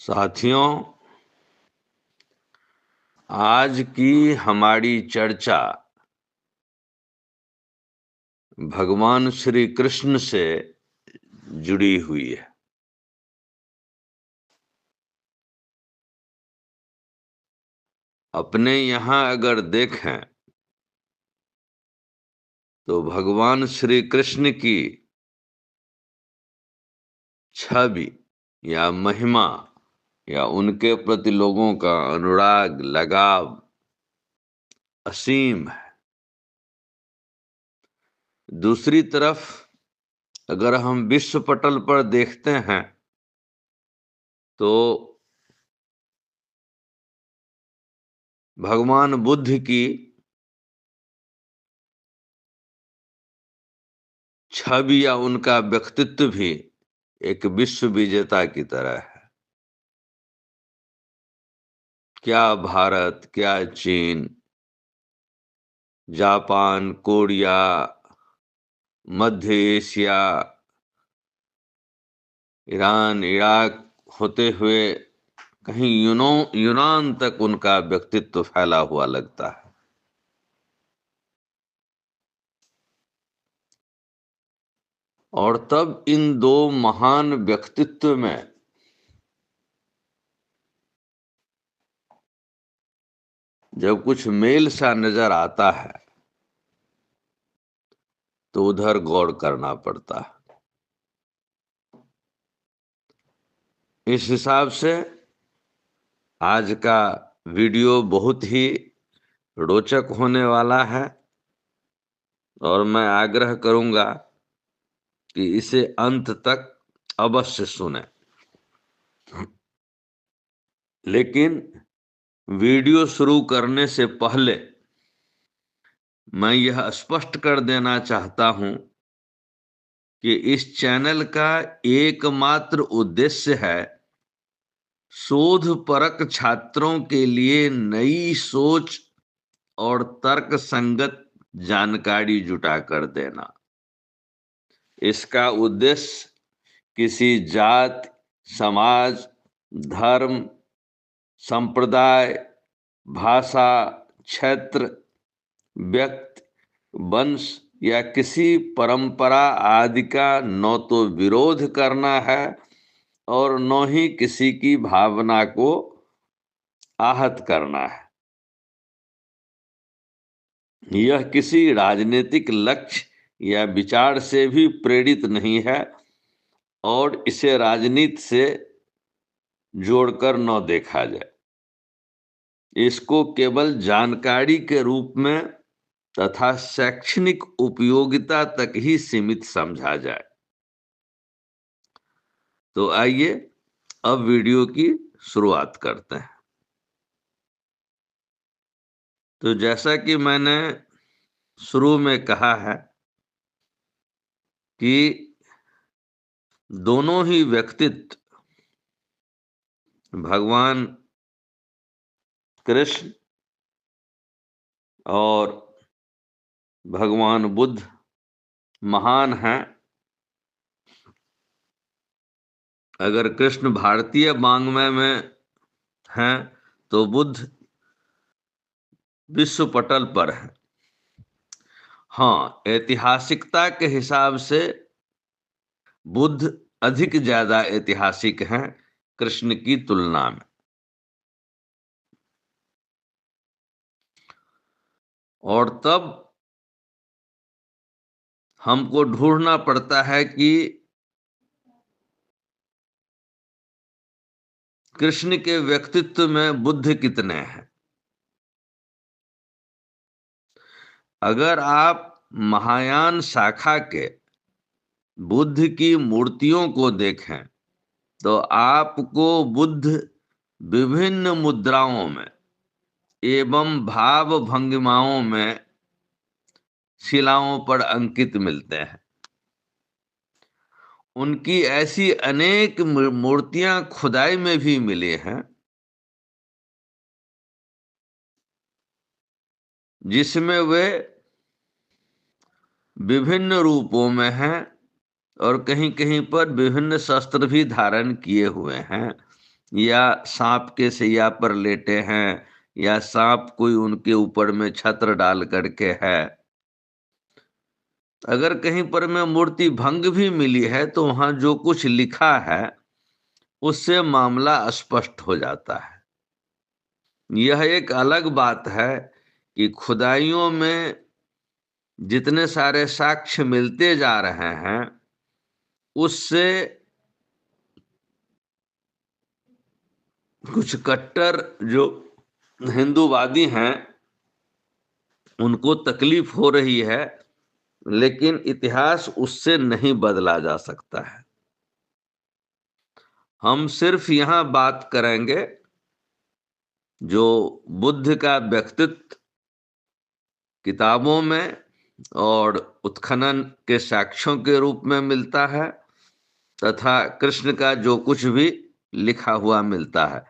साथियों, आज की हमारी चर्चा भगवान श्री कृष्ण से जुड़ी हुई है। अपने यहाँ अगर देखें तो भगवान श्री कृष्ण की छवि या महिमा या उनके प्रति लोगों का अनुराग, लगाव असीम है। दूसरी तरफ अगर हम विश्व पटल पर देखते हैं तो भगवान बुद्ध की छवि या उनका व्यक्तित्व भी एक विश्व विजेता की तरह है। क्या भारत, क्या चीन, जापान, कोरिया, मध्य एशिया, ईरान, इराक होते हुए कहीं यूनान तक उनका व्यक्तित्व फैला हुआ लगता है। और तब इन दो महान व्यक्तित्व में जब कुछ मेल सा नजर आता है तो उधर गौर करना पड़ता है। इस हिसाब से आज का वीडियो बहुत ही रोचक होने वाला है और मैं आग्रह करूंगा कि इसे अंत तक अवश्य सुनें। लेकिन वीडियो शुरू करने से पहले मैं यह स्पष्ट कर देना चाहता हूं कि इस चैनल का एकमात्र उद्देश्य है शोधपरक छात्रों के लिए नई सोच और तर्क संगत जानकारी जुटा कर देना। इसका उद्देश्य किसी जाति, समाज, धर्म, संप्रदाय, भाषा, क्षेत्र, व्यक्ति, वंश या किसी परंपरा आदि का न तो विरोध करना है और न ही किसी की भावना को आहत करना है। यह किसी राजनीतिक लक्ष्य या विचार से भी प्रेरित नहीं है और इसे राजनीति से जोड़कर न देखा जाए। इसको केवल जानकारी के रूप में तथा शैक्षणिक उपयोगिता तक ही सीमित समझा जाए। तो आइए अब वीडियो की शुरुआत करते हैं। तो जैसा कि मैंने शुरू में कहा है कि दोनों ही व्यक्तित्व भगवान कृष्ण और भगवान बुद्ध महान हैं। अगर कृष्ण भारतीय वाङ्मय में हैं तो बुद्ध विश्व पटल पर है। हाँ, ऐतिहासिकता के हिसाब से बुद्ध अधिक ज्यादा ऐतिहासिक हैं कृष्ण की तुलना में। और तब हमको ढूंढना पड़ता है कि कृष्ण के व्यक्तित्व में बुद्ध कितने हैं। अगर आप महायान शाखा के बुद्ध की मूर्तियों को देखें तो आपको बुद्ध विभिन्न मुद्राओं में एवं भाव भंगिमाओं में शिलाओं पर अंकित मिलते हैं। उनकी ऐसी अनेक मूर्तियां खुदाई में भी मिली हैं जिसमें वे विभिन्न रूपों में हैं और कहीं कहीं पर विभिन्न शस्त्र भी धारण किए हुए हैं या सांप के सैया पर लेटे हैं, या सांप कोई उनके ऊपर में छत्र डाल करके है। अगर कहीं पर में मूर्ति भंग भी मिली है तो वहां जो कुछ लिखा है उससे मामला स्पष्ट हो जाता है। यह एक अलग बात है कि खुदाइयों में जितने सारे साक्ष्य मिलते जा रहे हैं उससे कुछ कट्टर जो हिंदूवादी हैं उनको तकलीफ हो रही है, लेकिन इतिहास उससे नहीं बदला जा सकता है। हम सिर्फ यहां बात करेंगे जो बुद्ध का व्यक्तित्व किताबों में और उत्खनन के साक्ष्यों के रूप में मिलता है, तथा कृष्ण का जो कुछ भी लिखा हुआ मिलता है,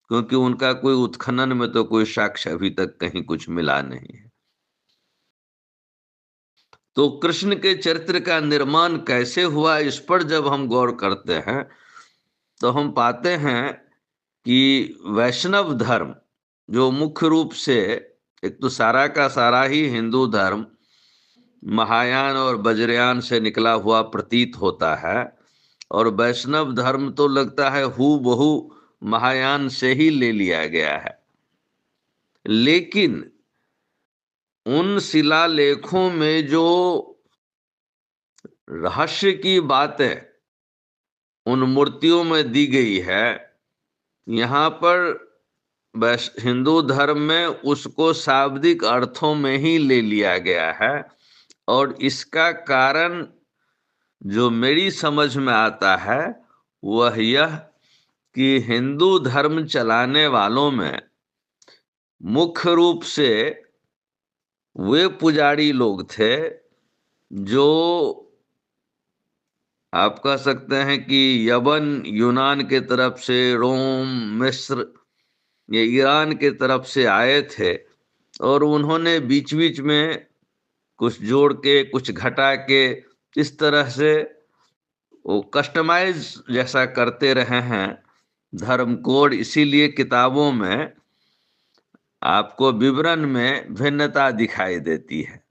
क्योंकि उनका कोई उत्खनन में तो कोई साक्ष्य अभी तक कहीं कुछ मिला नहीं है। तो कृष्ण के चरित्र का निर्माण कैसे हुआ, इस पर जब हम गौर करते हैं तो हम पाते हैं कि वैष्णव धर्म जो मुख्य रूप से, एक तो सारा का सारा ही हिंदू धर्म महायान और वज्रयान से निकला हुआ प्रतीत होता है, और वैष्णव धर्म तो लगता है हू बहू महायान से ही ले लिया गया है। लेकिन उन शिलालेखों में जो रहस्य की बातें उन मूर्तियों में दी गई है, यहाँ पर हिंदू धर्म में उसको शाब्दिक अर्थों में ही ले लिया गया है। और इसका कारण जो मेरी समझ में आता है वह यह कि हिंदू धर्म चलाने वालों में मुख्य रूप से वे पुजारी लोग थे जो, आप कह सकते हैं कि यवन यूनान के तरफ से, रोम, मिस्र या ईरान के तरफ से आए थे, और उन्होंने बीच बीच में कुछ जोड़ के कुछ घटा के इस तरह से वो कस्टमाइज जैसा करते रहे हैं धर्म कोड। इसीलिए किताबों में आपको विवरण में भिन्नता दिखाई देती है।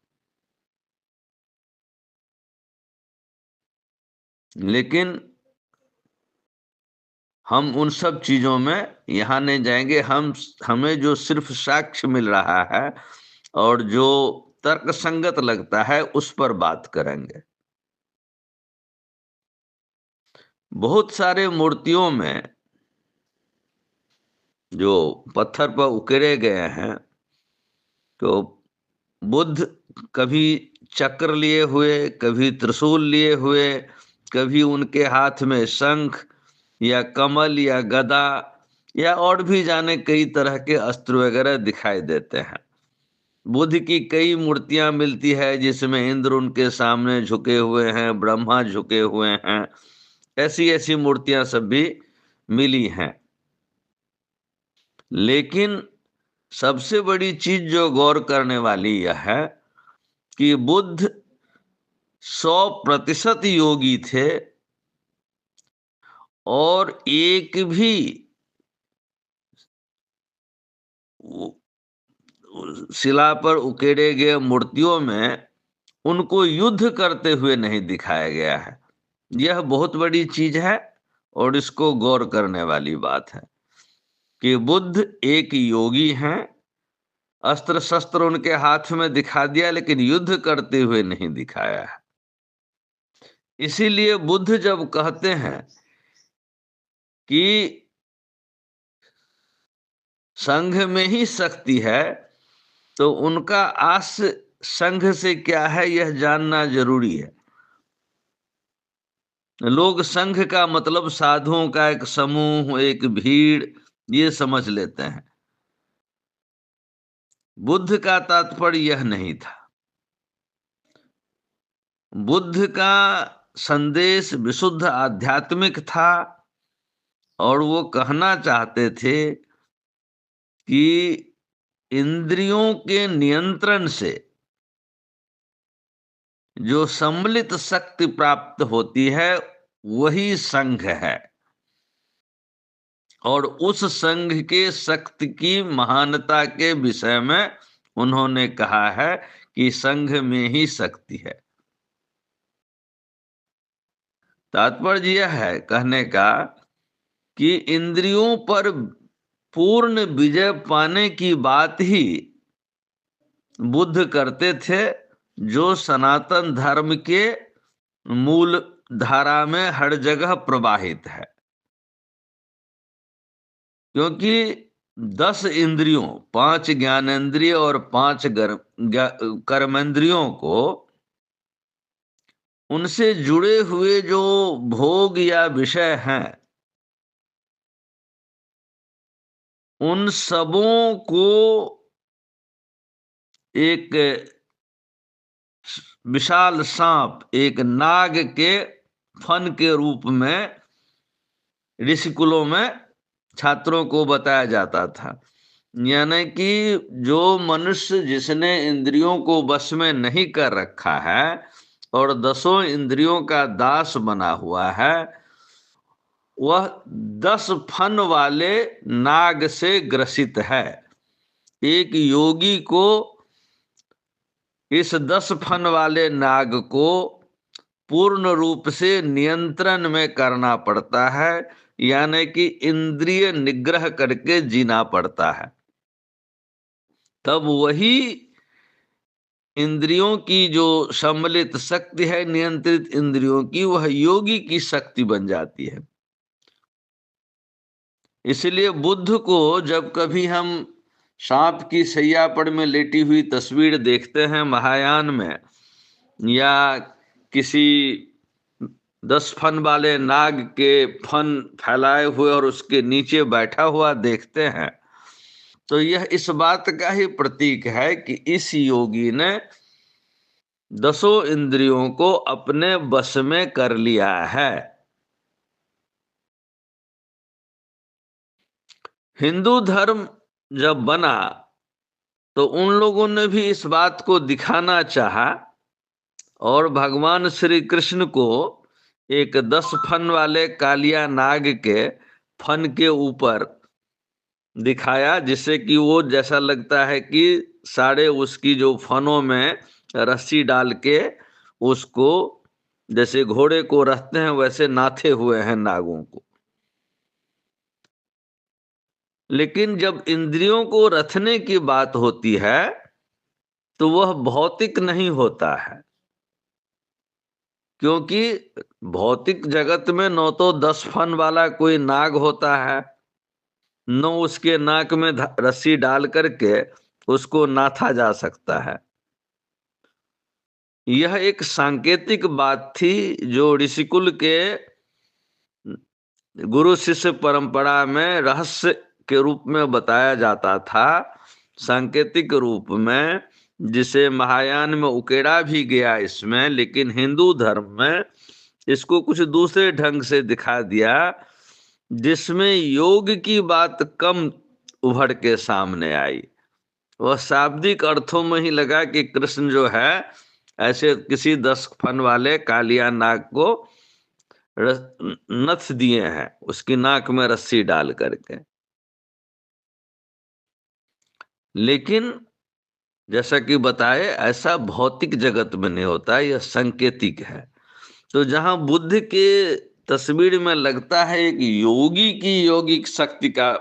लेकिन हम उन सब चीजों में यहां नहीं जाएंगे। हमें जो सिर्फ साक्ष्य मिल रहा है और जो तर्क संगत लगता है उस पर बात करेंगे। बहुत सारे मूर्तियों में जो पत्थर पर उकेरे गए हैं, तो बुद्ध कभी चक्र लिए हुए, कभी त्रिशूल लिए हुए, कभी उनके हाथ में शंख या कमल या गदा या और भी जाने कई तरह के अस्त्र वगैरह दिखाई देते हैं। बुद्ध की कई मूर्तियां मिलती है जिसमें इंद्र उनके सामने झुके हुए हैं, ब्रह्मा झुके हुए हैं। ऐसी ऐसी मूर्तियां सब भी मिली हैं। लेकिन सबसे बड़ी चीज जो गौर करने वाली यह है कि बुद्ध 100% योगी थे, और एक भी शिला पर उकेरे गए मूर्तियों में उनको युद्ध करते हुए नहीं दिखाया गया है। यह बहुत बड़ी चीज है और इसको गौर करने वाली बात है कि बुद्ध एक योगी हैं। अस्त्र शस्त्र उनके हाथ में दिखा दिया, लेकिन युद्ध करते हुए नहीं दिखाया है। इसीलिए बुद्ध जब कहते हैं कि संघ में ही शक्ति है, तो उनका आस संघ से क्या है यह जानना जरूरी है। लोग संघ का मतलब साधुओं का एक समूह, एक भीड़, ये समझ लेते हैं। बुद्ध का तात्पर्य यह नहीं था। बुद्ध का संदेश विशुद्ध आध्यात्मिक था, और वो कहना चाहते थे कि इंद्रियों के नियंत्रण से जो सम्मिलित शक्ति प्राप्त होती है वही संघ है। और उस संघ के शक्ति की महानता के विषय में उन्होंने कहा है कि संघ में ही शक्ति है। तात्पर्य यह है कहने का कि इंद्रियों पर पूर्ण विजय पाने की बात ही बुद्ध करते थे, जो सनातन धर्म के मूल धारा में हर जगह प्रवाहित है। क्योंकि 10 इंद्रियों, 5 ज्ञानेंद्रिय और 5 कर्मेंद्रियों को उनसे जुड़े हुए जो भोग या विषय हैं, उन सबों को एक विशाल सांप, एक नाग के फन के रूप में ऋषिकुलों में छात्रों को बताया जाता था। यानी कि जो मनुष्य जिसने इंद्रियों को वश में नहीं कर रखा है और 10 इंद्रियों का दास बना हुआ है, वह 10 फन वाले नाग से ग्रसित है। एक योगी को इस 10 फन वाले नाग को पूर्ण रूप से नियंत्रण में करना पड़ता है, यानी कि इंद्रिय निग्रह करके जीना पड़ता है। तब वही इंद्रियों की जो सम्मिलित शक्ति है, नियंत्रित इंद्रियों की, वह योगी की शक्ति बन जाती है। इसलिए बुद्ध को जब कभी हम सांप की सैया पर में लेटी हुई तस्वीर देखते हैं महायान में, या किसी 10 फन वाले नाग के फन फैलाए हुए और उसके नीचे बैठा हुआ देखते हैं, तो यह इस बात का ही प्रतीक है कि इस योगी ने 10 इंद्रियों को अपने बस में कर लिया है। हिंदू धर्म जब बना तो उन लोगों ने भी इस बात को दिखाना चाहा और भगवान श्री कृष्ण को एक 10 फन वाले कालिया नाग के फन के ऊपर दिखाया, जिससे कि वो जैसा लगता है कि सारे उसकी जो फनों में रस्सी डाल के उसको जैसे घोड़े को रखते हैं वैसे नाथे हुए हैं नागों को। लेकिन जब इंद्रियों को रखने की बात होती है तो वह भौतिक नहीं होता है, क्योंकि भौतिक जगत में न तो 10 फन वाला कोई नाग होता है, न उसके नाक में रस्सी डाल करके उसको नाथा जा सकता है। यह एक सांकेतिक बात थी जो ऋषिकुल के गुरु शिष्य परंपरा में रहस्य के रूप में बताया जाता था, सांकेतिक रूप में, जिसे महायान में उकेड़ा भी गया इसमें, लेकिन हिंदू धर्म में इसको कुछ दूसरे ढंग से दिखा दिया, जिसमें योग की बात कम उभर के सामने आई। वह शाब्दिक अर्थों में ही लगा कि कृष्ण जो है ऐसे किसी 10 फन वाले कालिया नाग को नथ दिए हैं उसकी नाक में रस्सी डाल करके। लेकिन जैसा कि बताए ऐसा भौतिक जगत में नहीं होता, यह सांकेतिक है। तो जहां बुद्ध के तस्वीर में लगता है एक योगी की योगिक शक्ति का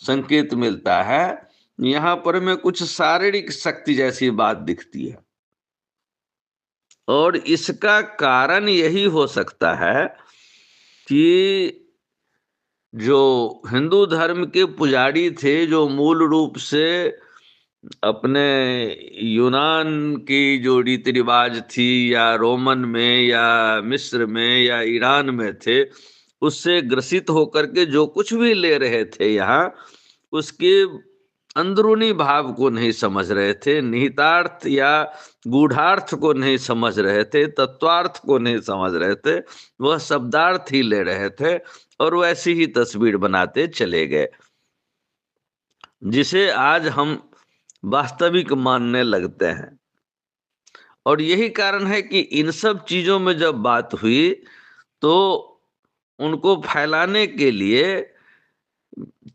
संकेत मिलता है, यहां पर में कुछ शारीरिक शक्ति जैसी बात दिखती है। और इसका कारण यही हो सकता है कि जो हिंदू धर्म के पुजारी थे, जो मूल रूप से अपने यूनान की जो रीति रिवाज थी, या रोमन में या मिस्र में या ईरान में थे, उससे ग्रसित होकर के जो कुछ भी ले रहे थे यहाँ, उसके अंदरूनी भाव को नहीं समझ रहे थे, निहितार्थ या गूढ़ार्थ को नहीं समझ रहे थे, तत्वार्थ को नहीं समझ रहे थे, वह शब्दार्थ ही ले रहे थे और वैसी ही तस्वीर बनाते चले गए, जिसे आज हम वास्तविक मानने लगते हैं। और यही कारण है कि इन सब चीजों में जब बात हुई तो उनको फैलाने के लिए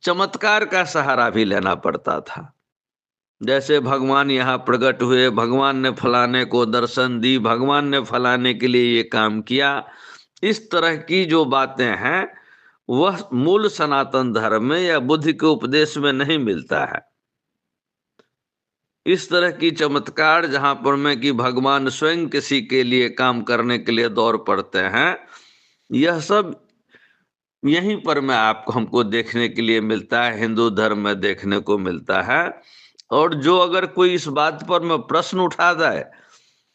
चमत्कार का सहारा भी लेना पड़ता था। जैसे भगवान यहाँ प्रकट हुए, भगवान ने फलाने को दर्शन दी, भगवान ने फलाने के लिए ये काम किया। इस तरह की जो बातें हैं वह मूल सनातन धर्म में या बुद्ध के उपदेश में नहीं मिलता है। इस तरह की चमत्कार जहां पर में कि भगवान स्वयं किसी के लिए काम करने के लिए दौड़ पड़ते हैं, यह सब यहीं पर में आपको हमको देखने के लिए मिलता है, हिंदू धर्म में देखने को मिलता है। और जो अगर कोई इस बात पर में प्रश्न उठा जाए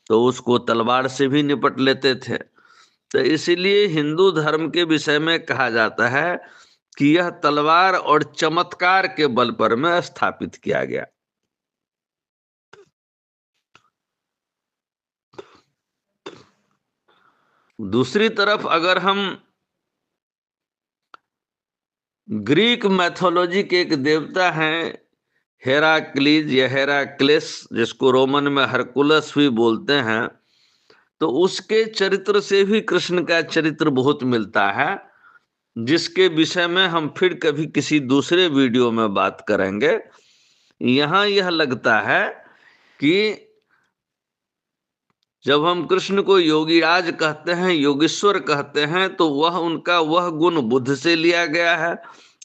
तो उसको तलवार से भी निपट लेते थे। तो इसीलिए हिंदू धर्म के विषय में कहा जाता है कि यह तलवार और चमत्कार के बल पर में स्थापित किया गया। दूसरी तरफ अगर हम ग्रीक मैथोलॉजी के एक देवता हैं हेराक्लीज या हेराक्लिस, जिसको रोमन में हरकुलस भी बोलते हैं, तो उसके चरित्र से भी कृष्ण का चरित्र बहुत मिलता है, जिसके विषय में हम फिर कभी किसी दूसरे वीडियो में बात करेंगे। यहां यह लगता है कि जब हम कृष्ण को योगीराज कहते हैं, योगेश्वर कहते हैं, तो वह उनका वह गुण बुद्ध से लिया गया है।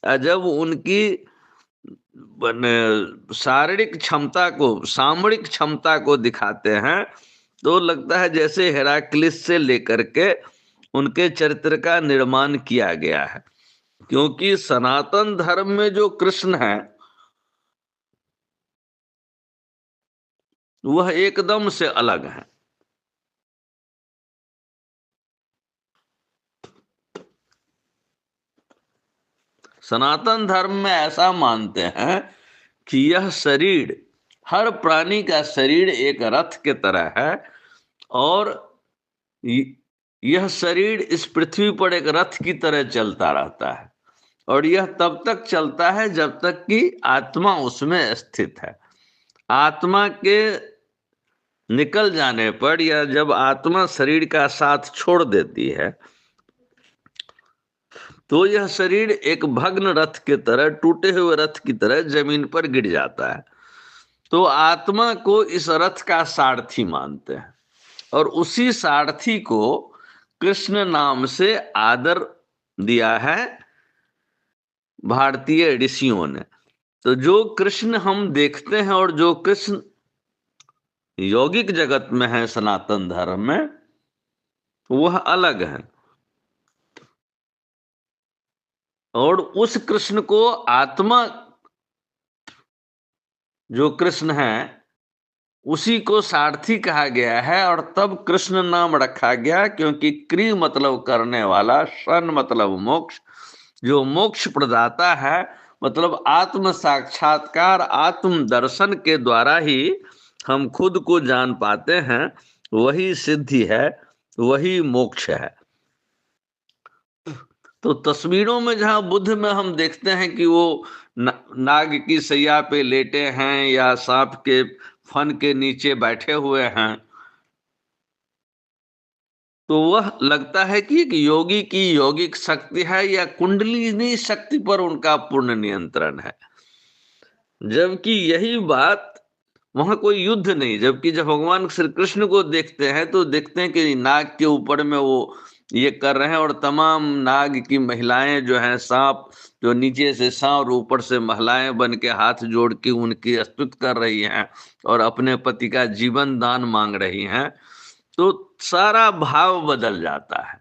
और जब उनकी शारीरिक क्षमता को, सामरिक क्षमता को दिखाते हैं, तो लगता है जैसे हेराक्लिस से लेकर के उनके चरित्र का निर्माण किया गया है। क्योंकि सनातन धर्म में जो कृष्ण है वह एकदम से अलग है। सनातन धर्म में ऐसा मानते हैं कि यह शरीर, हर प्राणी का शरीर एक रथ के तरह है, और यह शरीर इस पृथ्वी पर एक रथ की तरह चलता रहता है, और यह तब तक चलता है जब तक कि आत्मा उसमें स्थित है। आत्मा के निकल जाने पर या जब आत्मा शरीर का साथ छोड़ देती है तो यह शरीर एक भग्न रथ के तरह, टूटे हुए रथ की तरह जमीन पर गिर जाता है। तो आत्मा को इस रथ का सारथी मानते हैं, और उसी सारथी को कृष्ण नाम से आदर दिया है भारतीय ऋषियों ने। तो जो कृष्ण हम देखते हैं और जो कृष्ण यौगिक जगत में है सनातन धर्म में, वह अलग है। और उस कृष्ण को आत्मा, जो कृष्ण है उसी को सारथी कहा गया है, और तब कृष्ण नाम रखा गया, क्योंकि क्री मतलब करने वाला, शन मतलब मोक्ष, जो मोक्ष प्रदाता है, मतलब आत्म साक्षात्कार, आत्म दर्शन के द्वारा ही हम खुद को जान पाते हैं, वही सिद्धि है, वही मोक्ष है। तो तस्वीरों में जहां बुद्ध में हम देखते हैं कि वो नाग की सैया पे लेटे हैं या सांप के फन के नीचे बैठे हुए हैं, तो वह लगता है कि एक योगी की यौगिक शक्ति है या कुंडलिनी शक्ति पर उनका पूर्ण नियंत्रण है। जबकि यही बात, वहां कोई युद्ध नहीं, जबकि जब भगवान श्री कृष्ण को देखते हैं तो देखते हैं कि नाग के ऊपर में वो ये कर रहे हैं, और तमाम नाग की महिलाएं जो हैं, सांप जो नीचे से सांप और ऊपर से महिलाएं बन के हाथ जोड़ के उनकी स्तुति कर रही हैं और अपने पति का जीवन दान मांग रही हैं, तो सारा भाव बदल जाता है।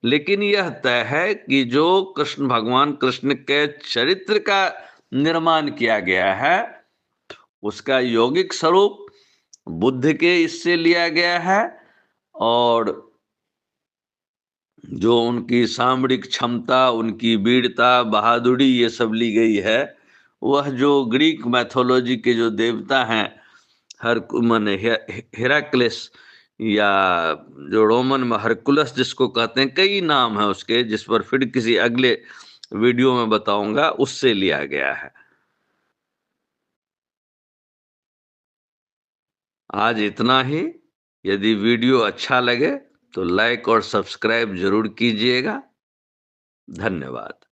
लेकिन यह तय है कि जो कृष्ण, भगवान कृष्ण के चरित्र का निर्माण किया गया है, उसका यौगिक स्वरूप बुद्ध के इससे लिया गया है, और जो उनकी सामरिक क्षमता, उनकी वीरता, बहादुरी, ये सब ली गई है, वह जो ग्रीक मैथोलॉजी के जो देवता हैं, हर माने हेराक्लिस, या जो रोमन में हरकुलस जिसको कहते हैं, कई नाम है उसके, जिस पर फिर किसी अगले वीडियो में बताऊंगा, उससे लिया गया है। आज इतना ही। यदि वीडियो अच्छा लगे तो लाइक और सब्सक्राइब जरूर कीजिएगा। धन्यवाद।